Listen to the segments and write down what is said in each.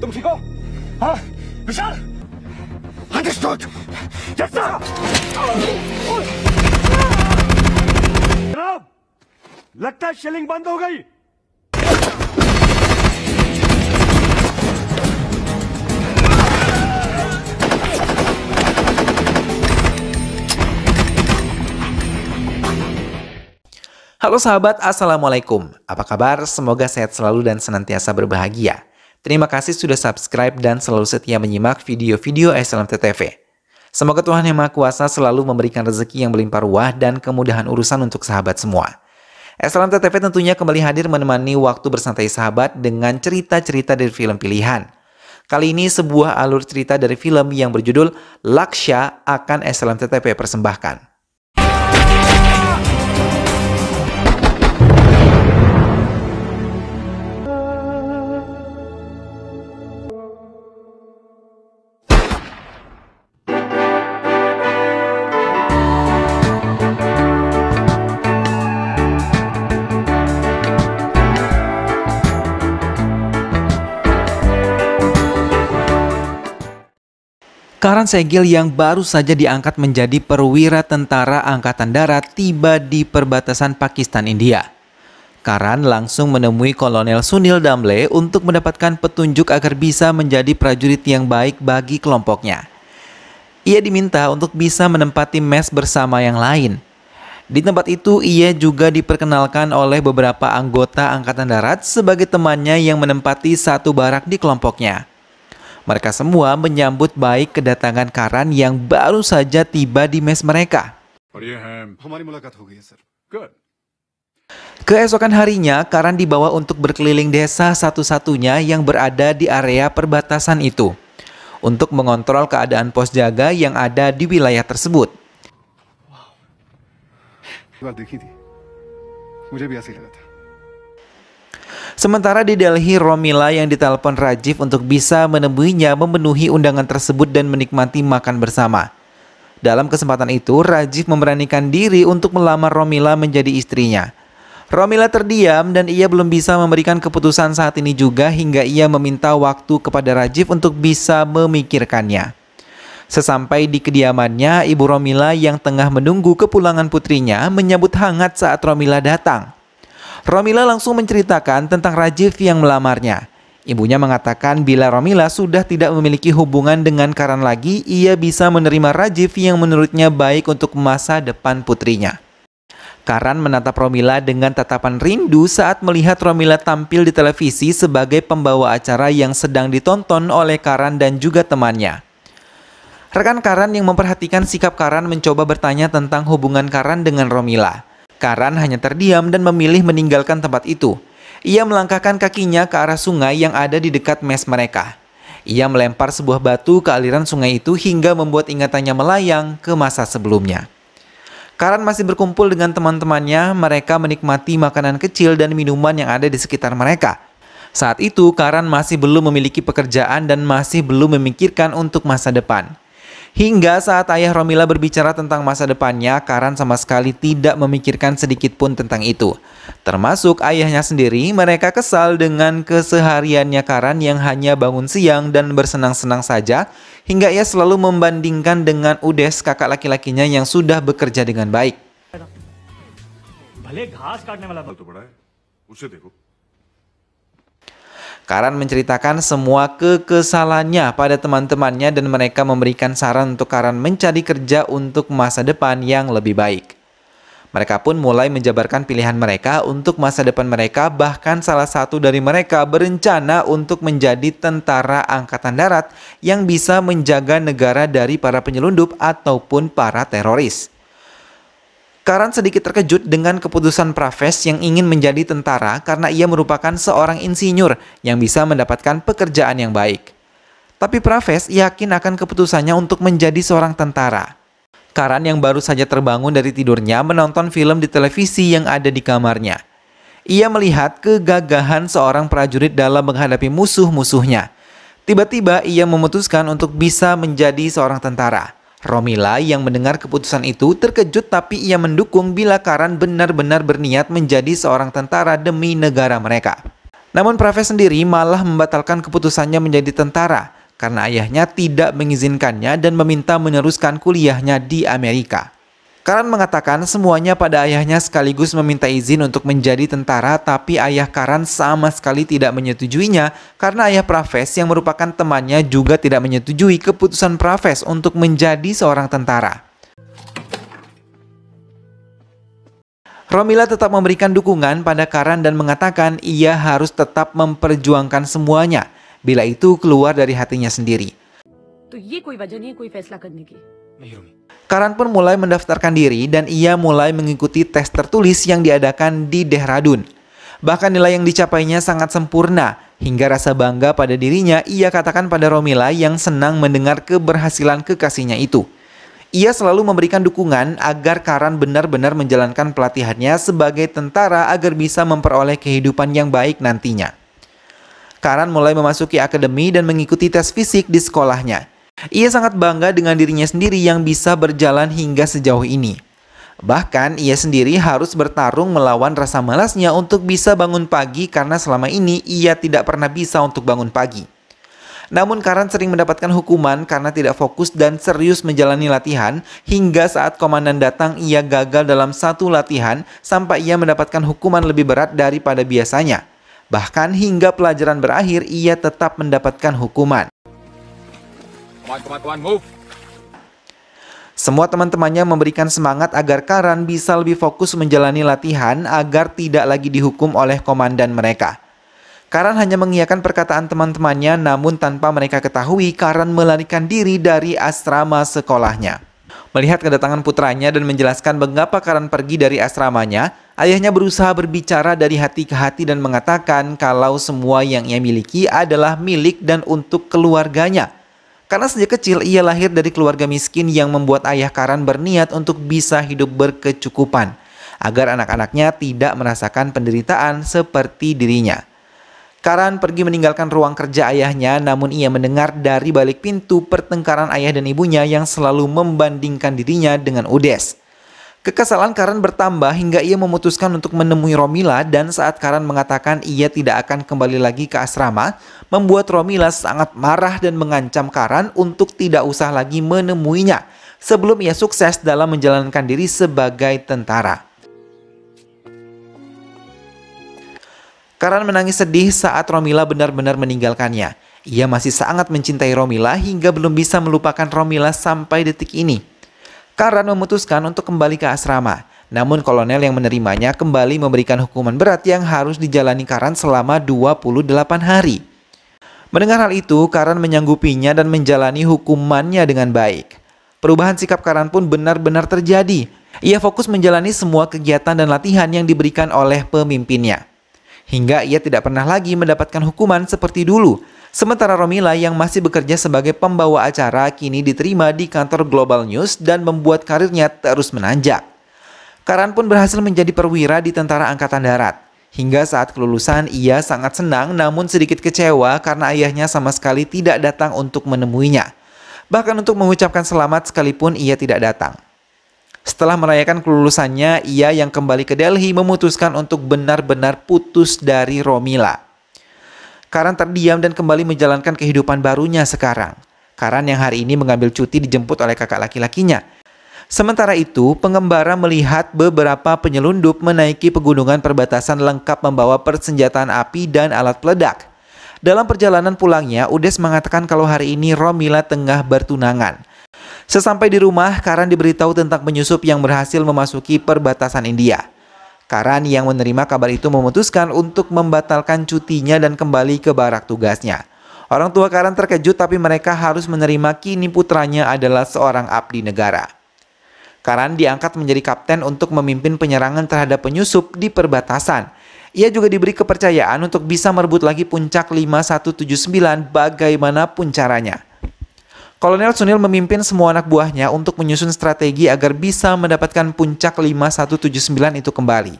तुम ठीक हो? हाँ विशाल, अंडरस्टूड। जनाब, लगता है शेलिंग बंद हो गई। Halo sahabat, Assalamualaikum. Apa kabar? Semoga sehat selalu dan senantiasa berbahagia. Terima kasih sudah subscribe dan selalu setia menyimak video-video SLMT-TV. Semoga Tuhan Yang Maha Kuasa selalu memberikan rezeki yang berlimpah ruah dan kemudahan urusan untuk sahabat semua. SLMT-TV tentunya kembali hadir menemani waktu bersantai sahabat dengan cerita-cerita dari film pilihan. Kali ini sebuah alur cerita dari film yang berjudul Laksha akan SLMT-TV persembahkan. Karan Segel yang baru saja diangkat menjadi perwira tentara angkatan darat tiba di perbatasan Pakistan-India. Karan langsung menemui Kolonel Sunil Damle untuk mendapatkan petunjuk agar bisa menjadi prajurit yang baik bagi kelompoknya. Ia diminta untuk bisa menempati mes bersama yang lain. Di tempat itu ia juga diperkenalkan oleh beberapa anggota angkatan darat sebagai temannya yang menempati satu barak di kelompoknya. Mereka semua menyambut baik kedatangan Karan yang baru saja tiba di mes mereka. Keesokan harinya, Karan dibawa untuk berkeliling desa satu-satunya yang berada di area perbatasan itu, untuk mengontrol keadaan pos jaga yang ada di wilayah tersebut. Sementara di Delhi, Romila yang ditelepon Rajiv untuk bisa menemuinya memenuhi undangan tersebut dan menikmati makan bersama. Dalam kesempatan itu, Rajiv memberanikan diri untuk melamar Romila menjadi istrinya. Romila terdiam dan ia belum bisa memberikan keputusan saat ini juga hingga ia meminta waktu kepada Rajiv untuk bisa memikirkannya. Sesampai di kediamannya, ibu Romila yang tengah menunggu kepulangan putrinya menyambut hangat saat Romila datang. Romila langsung menceritakan tentang Rajiv yang melamarnya. Ibunya mengatakan bila Romila sudah tidak memiliki hubungan dengan Karan lagi, ia bisa menerima Rajiv yang menurutnya baik untuk masa depan putrinya. Karan menatap Romila dengan tatapan rindu saat melihat Romila tampil di televisi sebagai pembawa acara yang sedang ditonton oleh Karan dan juga temannya. Rekan Karan yang memperhatikan sikap Karan mencoba bertanya tentang hubungan Karan dengan Romila. Karan hanya terdiam dan memilih meninggalkan tempat itu. Ia melangkahkan kakinya ke arah sungai yang ada di dekat mes mereka. Ia melempar sebuah batu ke aliran sungai itu hingga membuat ingatannya melayang ke masa sebelumnya. Karan masih berkumpul dengan teman-temannya, mereka menikmati makanan kecil dan minuman yang ada di sekitar mereka. Saat itu, Karan masih belum memiliki pekerjaan dan masih belum memikirkan untuk masa depan. Hingga saat ayah Romila berbicara tentang masa depannya, Karan sama sekali tidak memikirkan sedikit pun tentang itu. Termasuk ayahnya sendiri, mereka kesal dengan kesehariannya Karan yang hanya bangun siang dan bersenang-senang saja, hingga ia selalu membandingkan dengan Udes, kakak laki-lakinya yang sudah bekerja dengan baik. Karan menceritakan semua kekesalannya pada teman-temannya dan mereka memberikan saran untuk Karan mencari kerja untuk masa depan yang lebih baik. Mereka pun mulai menjabarkan pilihan mereka untuk masa depan mereka, bahkan salah satu dari mereka berencana untuk menjadi tentara angkatan darat yang bisa menjaga negara dari para penyelundup ataupun para teroris. Karan sedikit terkejut dengan keputusan Praves yang ingin menjadi tentara karena ia merupakan seorang insinyur yang bisa mendapatkan pekerjaan yang baik. Tapi Praves yakin akan keputusannya untuk menjadi seorang tentara. Karan yang baru saja terbangun dari tidurnya menonton film di televisi yang ada di kamarnya. Ia melihat kegagahan seorang prajurit dalam menghadapi musuh-musuhnya. Tiba-tiba ia memutuskan untuk bisa menjadi seorang tentara. Romila yang mendengar keputusan itu terkejut, tapi ia mendukung bila Karan benar-benar berniat menjadi seorang tentara demi negara mereka. Namun Praves sendiri malah membatalkan keputusannya menjadi tentara karena ayahnya tidak mengizinkannya dan meminta meneruskan kuliahnya di Amerika. Karan mengatakan semuanya pada ayahnya sekaligus meminta izin untuk menjadi tentara, tapi ayah Karan sama sekali tidak menyetujuinya karena ayah Praves yang merupakan temannya juga tidak menyetujui keputusan Praves untuk menjadi seorang tentara. Romila tetap memberikan dukungan pada Karan dan mengatakan ia harus tetap memperjuangkan semuanya, bila itu keluar dari hatinya sendiri. Karan pun mulai mendaftarkan diri dan ia mulai mengikuti tes tertulis yang diadakan di Dehradun. Bahkan nilai yang dicapainya sangat sempurna, hingga rasa bangga pada dirinya ia katakan pada Romila yang senang mendengar keberhasilan kekasihnya itu. Ia selalu memberikan dukungan agar Karan benar-benar menjalankan pelatihannya sebagai tentara agar bisa memperoleh kehidupan yang baik nantinya. Karan mulai memasuki akademi dan mengikuti tes fisik di sekolahnya. Ia sangat bangga dengan dirinya sendiri yang bisa berjalan hingga sejauh ini. Bahkan ia sendiri harus bertarung melawan rasa malasnya untuk bisa bangun pagi karena selama ini ia tidak pernah bisa untuk bangun pagi. Namun Karan sering mendapatkan hukuman karena tidak fokus dan serius menjalani latihan, hingga saat komandan datang ia gagal dalam satu latihan sampai ia mendapatkan hukuman lebih berat daripada biasanya. Bahkan hingga pelajaran berakhir ia tetap mendapatkan hukuman. Semua teman-temannya memberikan semangat agar Karan bisa lebih fokus menjalani latihan agar tidak lagi dihukum oleh komandan mereka. Karan hanya mengiyakan perkataan teman-temannya, namun tanpa mereka ketahui Karan melarikan diri dari asrama sekolahnya. Melihat kedatangan putranya dan menjelaskan mengapa Karan pergi dari asramanya, ayahnya berusaha berbicara dari hati ke hati dan mengatakan kalau semua yang ia miliki adalah milik dan untuk keluarganya. Karena sejak kecil ia lahir dari keluarga miskin yang membuat ayah Karan berniat untuk bisa hidup berkecukupan, agar anak-anaknya tidak merasakan penderitaan seperti dirinya. Karan pergi meninggalkan ruang kerja ayahnya, namun ia mendengar dari balik pintu pertengkaran ayah dan ibunya yang selalu membandingkan dirinya dengan Udes. Kekesalan Karan bertambah hingga ia memutuskan untuk menemui Romila, dan saat Karan mengatakan ia tidak akan kembali lagi ke asrama, membuat Romila sangat marah dan mengancam Karan untuk tidak usah lagi menemuinya sebelum ia sukses dalam menjalankan diri sebagai tentara. Karan menangis sedih saat Romila benar-benar meninggalkannya. Ia masih sangat mencintai Romila hingga belum bisa melupakan Romila sampai detik ini. Karan memutuskan untuk kembali ke asrama. Namun kolonel yang menerimanya kembali memberikan hukuman berat yang harus dijalani Karan selama 28 hari. Mendengar hal itu, Karan menyanggupinya dan menjalani hukumannya dengan baik. Perubahan sikap Karan pun benar-benar terjadi. Ia fokus menjalani semua kegiatan dan latihan yang diberikan oleh pemimpinnya. Hingga ia tidak pernah lagi mendapatkan hukuman seperti dulu. Sementara Romila yang masih bekerja sebagai pembawa acara kini diterima di kantor Global News dan membuat karirnya terus menanjak. Karan pun berhasil menjadi perwira di Tentara Angkatan Darat. Hingga saat kelulusan ia sangat senang namun sedikit kecewa karena ayahnya sama sekali tidak datang untuk menemuinya. Bahkan untuk mengucapkan selamat sekalipun ia tidak datang. Setelah merayakan kelulusannya, ia yang kembali ke Delhi memutuskan untuk benar-benar putus dari Romila. Karan terdiam dan kembali menjalankan kehidupan barunya sekarang. Karan yang hari ini mengambil cuti dijemput oleh kakak laki-lakinya. Sementara itu, pengembara melihat beberapa penyelundup menaiki pegunungan perbatasan lengkap membawa persenjataan api dan alat peledak. Dalam perjalanan pulangnya, Udes mengatakan kalau hari ini Romila tengah bertunangan. Sesampai di rumah, Karan diberitahu tentang penyusup yang berhasil memasuki perbatasan India. Karan yang menerima kabar itu memutuskan untuk membatalkan cutinya dan kembali ke barak tugasnya. Orang tua Karan terkejut tapi mereka harus menerima kini putranya adalah seorang abdi negara. Karan diangkat menjadi kapten untuk memimpin penyerangan terhadap penyusup di perbatasan. Ia juga diberi kepercayaan untuk bisa merebut lagi puncak 5179 bagaimanapun caranya. Kolonel Sunil memimpin semua anak buahnya untuk menyusun strategi agar bisa mendapatkan puncak 5179 itu kembali.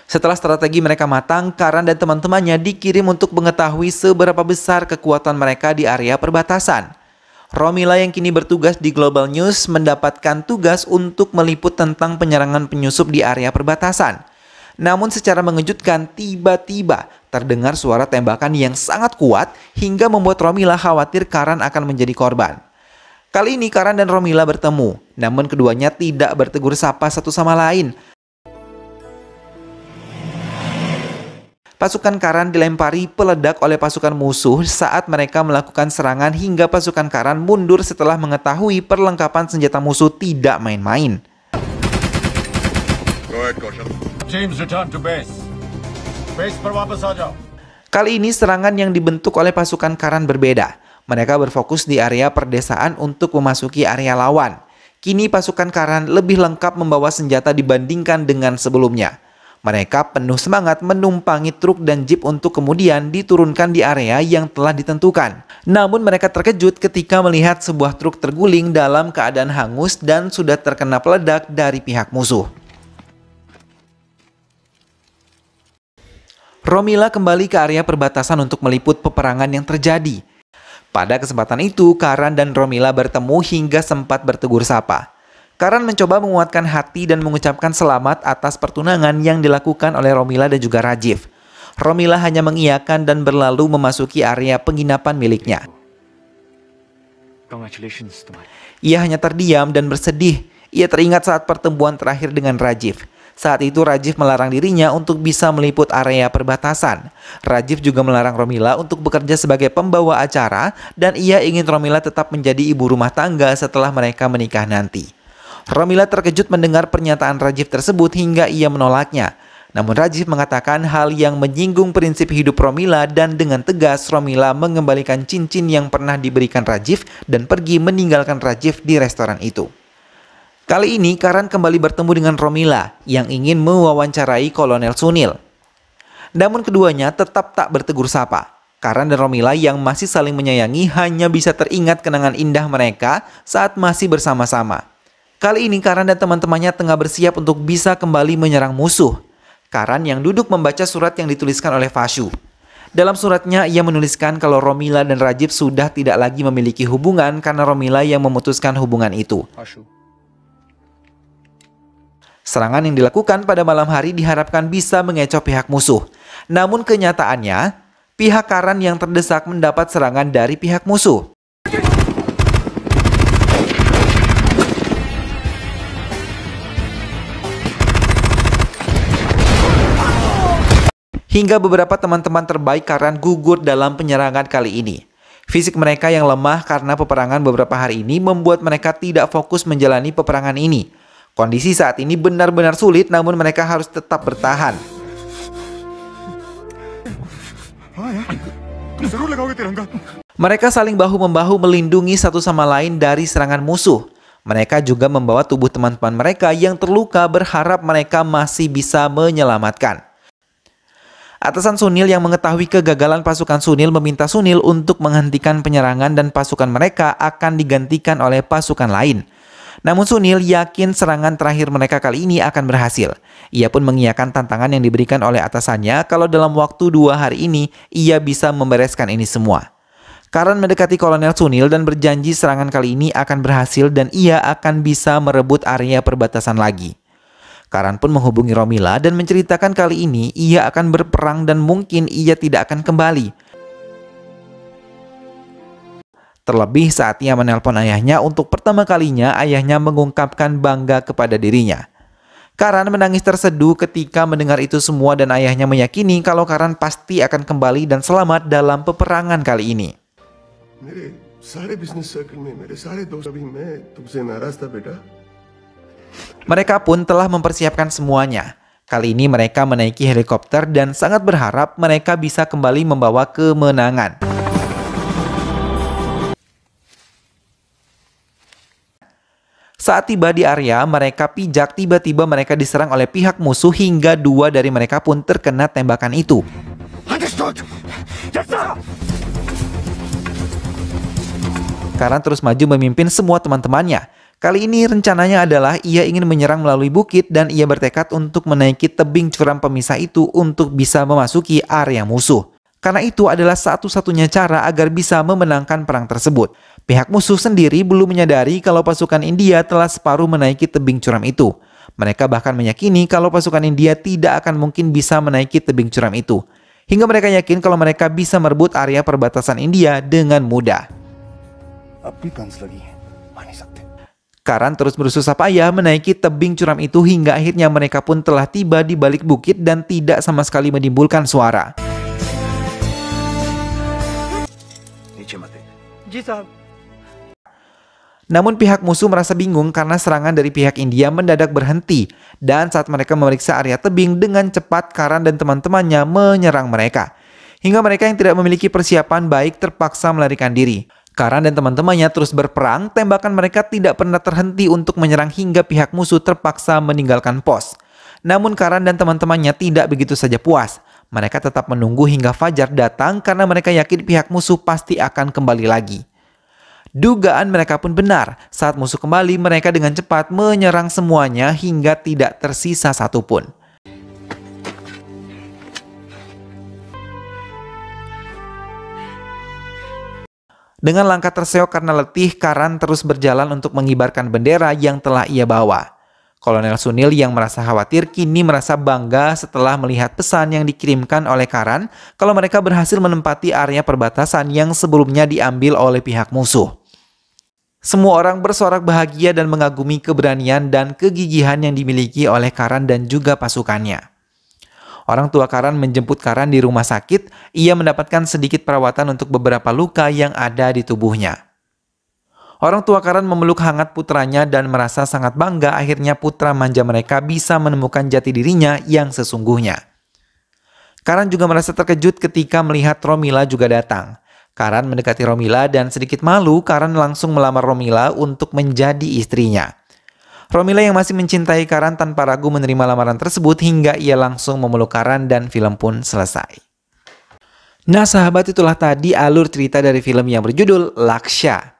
Setelah strategi mereka matang, Karan dan teman-temannya dikirim untuk mengetahui seberapa besar kekuatan mereka di area perbatasan. Romila yang kini bertugas di Global News mendapatkan tugas untuk meliput tentang penyerangan penyusup di area perbatasan. Namun secara mengejutkan, tiba-tiba terdengar suara tembakan yang sangat kuat hingga membuat Romila khawatir Karan akan menjadi korban. Kali ini Karan dan Romila bertemu, namun keduanya tidak bertegur sapa satu sama lain. Pasukan Karan dilempari peledak oleh pasukan musuh saat mereka melakukan serangan hingga pasukan Karan mundur setelah mengetahui perlengkapan senjata musuh tidak main-main. Teams return to base. Base पर वापस आ जाओ. Kali ini serangan yang dibentuk oleh pasukan Karan berbeda. Mereka berfokus di area perdesaan untuk memasuki area lawan. Kini pasukan Karan lebih lengkap membawa senjata dibandingkan dengan sebelumnya. Mereka penuh semangat menumpangi truk dan jeep untuk kemudian diturunkan di area yang telah ditentukan. Namun mereka terkejut ketika melihat sebuah truk terguling dalam keadaan hangus dan sudah terkena peledak dari pihak musuh. Romila kembali ke area perbatasan untuk meliput peperangan yang terjadi. Pada kesempatan itu, Karan dan Romila bertemu hingga sempat bertegur sapa. Karan mencoba menguatkan hati dan mengucapkan selamat atas pertunangan yang dilakukan oleh Romila dan juga Rajiv. Romila hanya mengiyakan dan berlalu memasuki area penginapan miliknya. Congratulations, Tumar. Ia hanya terdiam dan bersedih. Ia teringat saat pertemuan terakhir dengan Rajiv. Saat itu Rajiv melarang dirinya untuk bisa meliput area perbatasan. Rajiv juga melarang Romila untuk bekerja sebagai pembawa acara dan ia ingin Romila tetap menjadi ibu rumah tangga setelah mereka menikah nanti. Romila terkejut mendengar pernyataan Rajiv tersebut hingga ia menolaknya. Namun Rajiv mengatakan hal yang menyinggung prinsip hidup Romila dan dengan tegas Romila mengembalikan cincin yang pernah diberikan Rajiv dan pergi meninggalkan Rajiv di restoran itu. Kali ini Karan kembali bertemu dengan Romila yang ingin mewawancarai Kolonel Sunil. Namun keduanya tetap tak bertegur sapa. Karan dan Romila yang masih saling menyayangi hanya bisa teringat kenangan indah mereka saat masih bersama-sama. Kali ini Karan dan teman-temannya tengah bersiap untuk bisa kembali menyerang musuh. Karan yang duduk membaca surat yang dituliskan oleh Vashu. Dalam suratnya ia menuliskan kalau Romila dan Rajiv sudah tidak lagi memiliki hubungan karena Romila yang memutuskan hubungan itu. Serangan yang dilakukan pada malam hari diharapkan bisa mengecoh pihak musuh. Namun kenyataannya, pihak Karan yang terdesak mendapat serangan dari pihak musuh. Hingga beberapa teman-teman terbaik Karan gugur dalam penyerangan kali ini. Fisik mereka yang lemah karena peperangan beberapa hari ini membuat mereka tidak fokus menjalani peperangan ini. Kondisi saat ini benar-benar sulit namun mereka harus tetap bertahan. Mereka saling bahu-membahu melindungi satu sama lain dari serangan musuh. Mereka juga membawa tubuh teman-teman mereka yang terluka berharap mereka masih bisa menyelamatkan. Atasan Sunil yang mengetahui kegagalan pasukan Sunil meminta Sunil untuk menghentikan penyerangan dan pasukan mereka akan digantikan oleh pasukan lain. Namun Sunil yakin serangan terakhir mereka kali ini akan berhasil. Ia pun mengiyakan tantangan yang diberikan oleh atasannya kalau dalam waktu 2 hari ini ia bisa membereskan ini semua. Karan mendekati Kolonel Sunil dan berjanji serangan kali ini akan berhasil dan ia akan bisa merebut area perbatasan lagi. Karan pun menghubungi Romila dan menceritakan kali ini ia akan berperang dan mungkin ia tidak akan kembali. Terlebih saat ia menelpon ayahnya untuk pertama kalinya ayahnya mengungkapkan bangga kepada dirinya. Karan menangis terseduh ketika mendengar itu semua dan ayahnya meyakini kalau Karan pasti akan kembali dan selamat dalam peperangan kali ini. Mereka pun telah mempersiapkan semuanya. Kali ini mereka menaiki helikopter dan sangat berharap mereka bisa kembali membawa kemenangan. Saat tiba di area, mereka pijak tiba-tiba mereka diserang oleh pihak musuh hingga 2 dari mereka pun terkena tembakan itu. Karan terus maju memimpin semua teman-temannya. Kali ini rencananya adalah ia ingin menyerang melalui bukit dan ia bertekad untuk menaiki tebing curam pemisah itu untuk bisa memasuki area musuh. Karena itu adalah satu-satunya cara agar bisa memenangkan perang tersebut. Pihak musuh sendiri belum menyadari kalau pasukan India telah separuh menaiki tebing curam itu. Mereka bahkan meyakini kalau pasukan India tidak akan mungkin bisa menaiki tebing curam itu. Hingga mereka yakin kalau mereka bisa merebut area perbatasan India dengan mudah. Karan terus bersusah payah menaiki tebing curam itu hingga akhirnya mereka pun telah tiba di balik bukit dan tidak sama sekali menimbulkan suara. Namun pihak musuh merasa bingung karena serangan dari pihak India mendadak berhenti, dan saat mereka memeriksa area tebing dengan cepat, Karan dan teman-temannya menyerang mereka. Hingga mereka yang tidak memiliki persiapan baik terpaksa melarikan diri. Karan dan teman-temannya terus berperang, tembakan mereka tidak pernah terhenti untuk menyerang hingga pihak musuh terpaksa meninggalkan pos. Namun Karan dan teman-temannya tidak begitu saja puas. Mereka tetap menunggu hingga fajar datang karena mereka yakin pihak musuh pasti akan kembali lagi. Dugaan mereka pun benar, saat musuh kembali mereka dengan cepat menyerang semuanya hingga tidak tersisa satupun. Dengan langkah terseok karena letih, Karan terus berjalan untuk mengibarkan bendera yang telah ia bawa. Kolonel Sunil yang merasa khawatir kini merasa bangga setelah melihat pesan yang dikirimkan oleh Karan kalau mereka berhasil menempati area perbatasan yang sebelumnya diambil oleh pihak musuh. Semua orang bersorak bahagia dan mengagumi keberanian dan kegigihan yang dimiliki oleh Karan dan juga pasukannya. Orang tua Karan menjemput Karan di rumah sakit. Ia mendapatkan sedikit perawatan untuk beberapa luka yang ada di tubuhnya. Orang tua Karan memeluk hangat putranya dan merasa sangat bangga akhirnya putra manja mereka bisa menemukan jati dirinya yang sesungguhnya. Karan juga merasa terkejut ketika melihat Romila juga datang. Karan mendekati Romila dan sedikit malu, Karan langsung melamar Romila untuk menjadi istrinya. Romila yang masih mencintai Karan tanpa ragu menerima lamaran tersebut hingga ia langsung memeluk Karan dan film pun selesai. Nah sahabat, itulah tadi alur cerita dari film yang berjudul Laksha.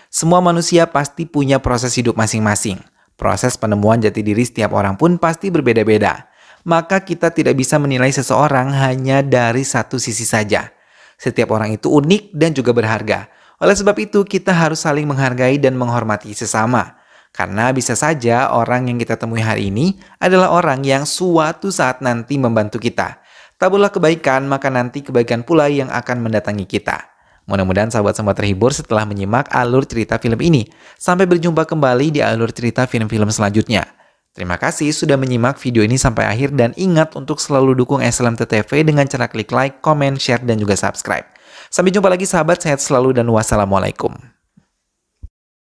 Semua manusia pasti punya proses hidup masing-masing. Proses penemuan jati diri setiap orang pun pasti berbeda-beda. Maka kita tidak bisa menilai seseorang hanya dari satu sisi saja. Setiap orang itu unik dan juga berharga. Oleh sebab itu, kita harus saling menghargai dan menghormati sesama. Karena bisa saja orang yang kita temui hari ini adalah orang yang suatu saat nanti membantu kita. Taburlah kebaikan, maka nanti kebaikan pula yang akan mendatangi kita. Mudah-mudahan sahabat semua terhibur setelah menyimak alur cerita film ini. Sampai berjumpa kembali di alur cerita film-film selanjutnya. Terima kasih sudah menyimak video ini sampai akhir dan ingat untuk selalu dukung SLMT TV dengan cara klik like, komen, share, dan juga subscribe. Sampai jumpa lagi sahabat, sehat selalu dan wassalamualaikum.